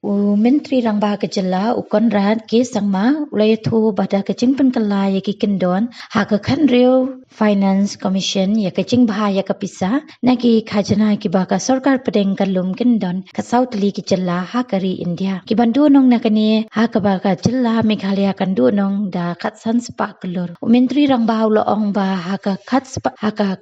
myntri rangbah ke jylla konrad ke sangma ulayathu bada kecing penkala ya kendon ha ke khanreu finance commission ya kecing bha ya kapisa naki khajana ki baka sarkar pedeng kalum kendon ka sautli ki jylla ha kari india ki bandu nong nakani ha ka baka jylla meghalaya kandu nong da khatsan spa kelur myntri rangbah ulo ong ba ha ka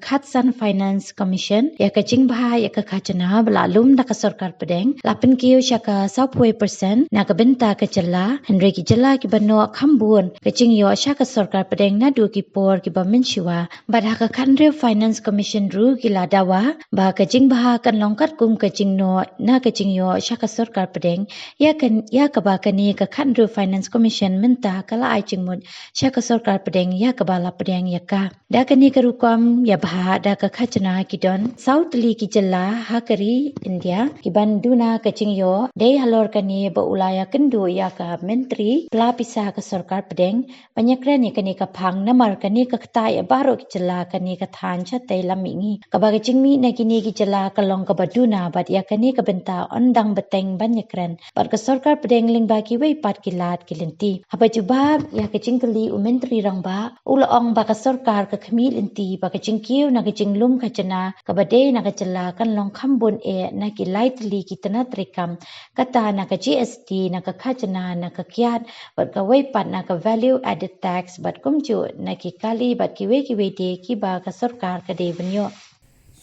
khatsan finance commission ya kecing bha ya ka khajana blalum da ka sarkar pedeng lapin kiyo shaka 40% nakabenta ke jylla Henry ki jylla ki bano khambun kecing yo asha ka sarkar pedeng na du ki por ki ba minchiwa badha ka khanre finance commission ru ki ladawa ba kecing baha kan longkat kum kecing no na kecing yo asha ka sarkar pedeng ya ka ba kani ka khanre finance commission minta kala ai chingmut sha ka sarkar pedeng ya ka bala pedeng ya ka da kani ka rukwam ya bha da ka khachna ki don southly ki jylla hakari india ki banduna kecing yo dei halor kani ba ulaya kendu ya ka menteri pelapisa ke sarkar pedeng banyakran ya kani ka phang namar kani ka khta ya baro ki jylla kani ka than chatai lamingi ka ba chingmi na kini ki jylla ka long ka baduna bat ya kani ka benta ondang beteng banyakran bat ka sarkar pedeng lingba ki wei pat ki lat ki lenti haba jubab ya ka chingkali menteri rangba ula ong ba ka sarkar ka khmi lenti ba ka chingkiu na ka chinglum khachana ka bade na ka jylla kan long khambun e na ki lightly ki tanatrikam kata na ka GST na ka khajana na ka kiat bat ka wei pat na ka value added tax bat kumchu na ki kali bat ki wei de ki ba ka sarkar ka de banyo.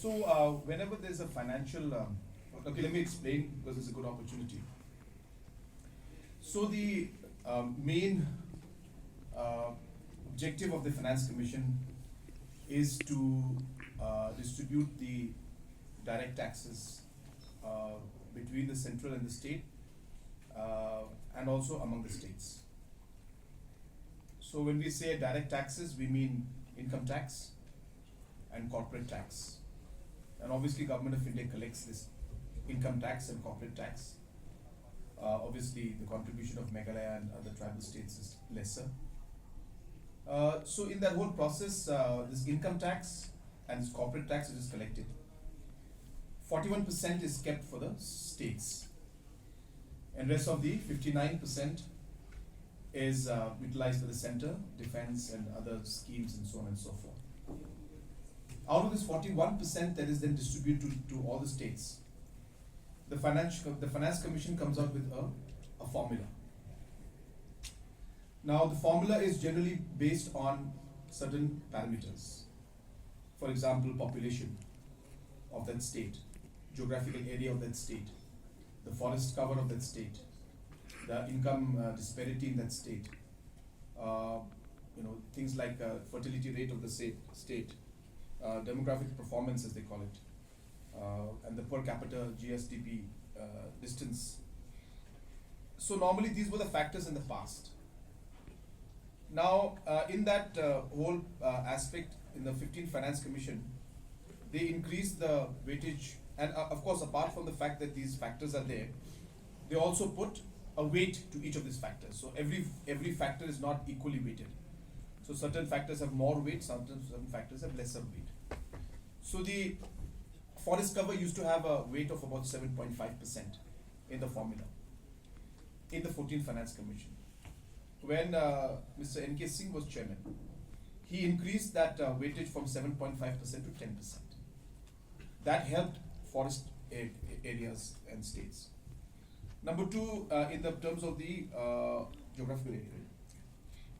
So whenever there's a financial okay, let me explain because it's a good opportunity. So the main objective of the Finance Commission is to distribute the direct taxes between the central and the state and also among the states. So when we say direct taxes, we mean income tax and corporate tax. And obviously Government of India collects this income tax and corporate tax. Obviously the contribution of Meghalaya and other tribal states is lesser. So in that whole process, this income tax and this corporate tax is collected. 41% is kept for the states, and rest of the 59% is utilized by the center, defense and other schemes and so on and so forth. Out of this 41% that is then distributed to all the states, the Finance Commission comes out with a formula. Now the formula is generally based on certain parameters. For example, population of that state, geographical area of that state, the forest cover of that state, the income disparity in that state, things like fertility rate of the state, demographic performance as they call it, and the per capita GSDP distance. So normally these were the factors in the past. Now in that whole aspect, in the 15th Finance Commission, they increased the weightage, and of course apart from the fact that these factors are there, they also put a weight to each of these factors. So every factor is not equally weighted. So certain factors have more weight, certain factors have lesser weight. So the forest cover used to have a weight of about 7.5% in the formula in the 14th Finance Commission. When Mr. N.K. Singh was chairman, he increased that weightage from 7.5% to 10%. That helped forest areas and states. Number two, in the terms of the geographical area.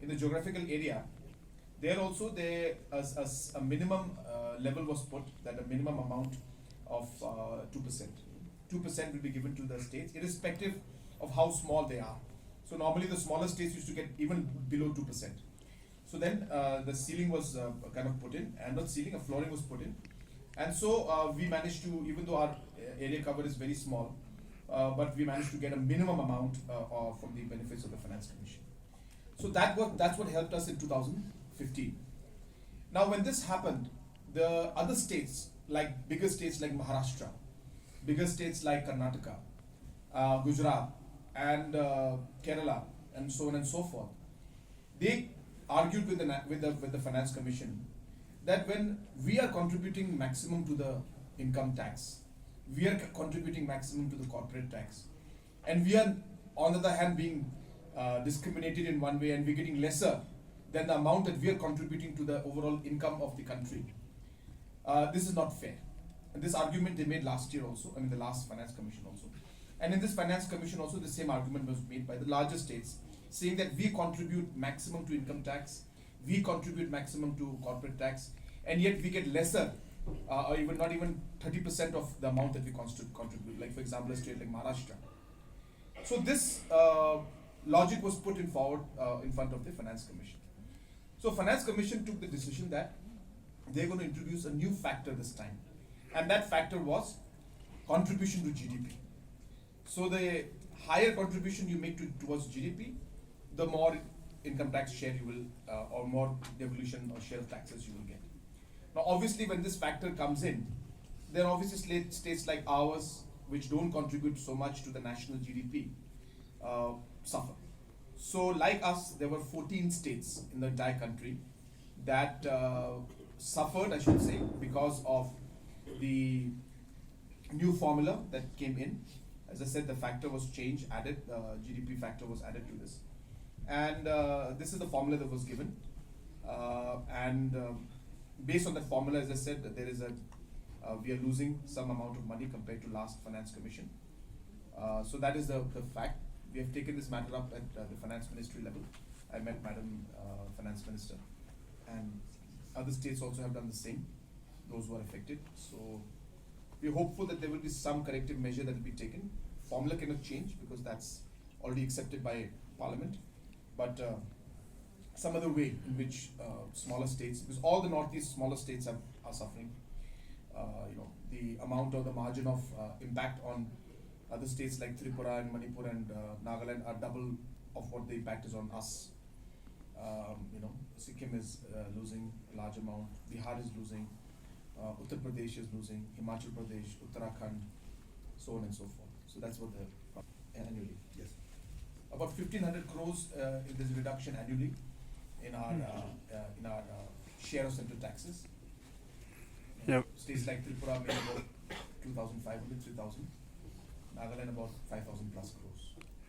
In the geographical area, there also a minimum level was put, that a minimum amount of 2%. 2% will be given to the states, irrespective of how small they are. So normally the smaller states used to get even below 2%. So then the ceiling was kind of put in, and not ceiling, a flooring was put in. And so we managed to, even though our area cover is very small, but we managed to get a minimum amount from the benefits of the Finance Commission. So that's what helped us in 2015. Now when this happened, the other states, like bigger states like Maharashtra, bigger states like Karnataka, Gujarat, and Kerala, and so on and so forth, they argued with the Finance Commission that when we are contributing maximum to the income tax, we are contributing maximum to the corporate tax, And we are, on the other hand, being discriminated in one way, and we're getting lesser than the amount that we are contributing to the overall income of the country. This is not fair. And this argument they made last year also, the last Finance Commission also. And in this Finance Commission also, the same argument was made by the larger states, saying that we contribute maximum to income tax, we contribute maximum to corporate tax, and yet we get lesser, or even not even 30% of the amount that we contribute. Like for example, a state like Maharashtra. So this logic was put in forward in front of the Finance Commission. So Finance Commission took the decision that they're going to introduce a new factor this time, and that factor was contribution to GDP. So the higher contribution you make towards GDP, the more income tax share you will, or more devolution or share of taxes you will get. Now obviously when this factor comes in, there are obviously states like ours which don't contribute so much to the national GDP suffer. So like us, there were 14 states in the entire country that suffered, I should say, because of the new formula that came in. As I said, the factor was changed, added, GDP factor was added to this. And this is the formula that was given. Based on that formula, as I said, there is we are losing some amount of money compared to last Finance Commission. So that is the fact. We have taken this matter up at the Finance Ministry level. I met Madam Finance Minister, and other states also have done the same, those who are affected. So we're hopeful that there will be some corrective measure that will be taken. Formula cannot change because that's already accepted by Parliament, but some other way in which smaller states, because all the Northeast smaller states are suffering, the amount or the margin of impact on other states like Tripura and Manipur and Nagaland are double of what the impact is on us. Sikkim is losing a large amount, Bihar is losing, Uttar Pradesh is losing, Himachal Pradesh, Uttarakhand, so on and so forth. So that's what the annually. Yes. About 1,500 crores there's a reduction annually in our share of central taxes. Yep. States like Tripura made about 2,500, 3,000. Nagaland about 5,000 plus crores.